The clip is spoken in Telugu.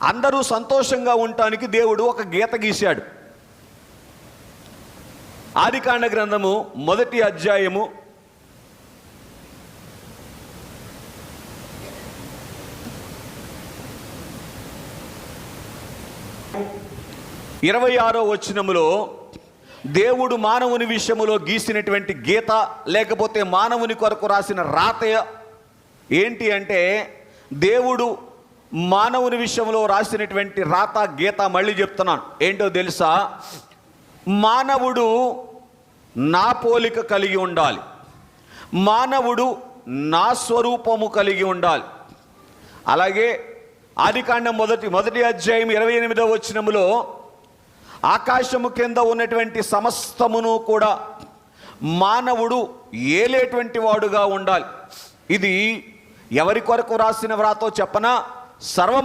అందరూ సంతోషంగా ఉండటానికి దేవుడు ఒక గీత గీశాడు. ఆదికాండ గ్రంథము 1వ అధ్యాయము 26వ వచనములో దేవుడు మానవుని విషయములో గీసినటువంటి గీత, లేకపోతే మానవుని కొరకు రాసిన రాత ఏంటి అంటే, దేవుడు మానవుని విషయంలో రాసినటువంటి రాత గీత మళ్ళీ చెప్తున్నాను ఏంటో తెలుసా? మానవుడు నా పోలిక కలిగి ఉండాలి, మానవుడు నా స్వరూపము కలిగి ఉండాలి. అలాగే ఆదికాండం మొదటి అధ్యాయం 28వ వచనములో ఆకాశము కింద ఉన్నటువంటి సమస్తమును కూడా మానవుడు ఏలేటువంటి వాడుగా ఉండాలి. ఇది ఎవరి కొరకు రాసిన వ్రాతో చెప్పనా? సర్వ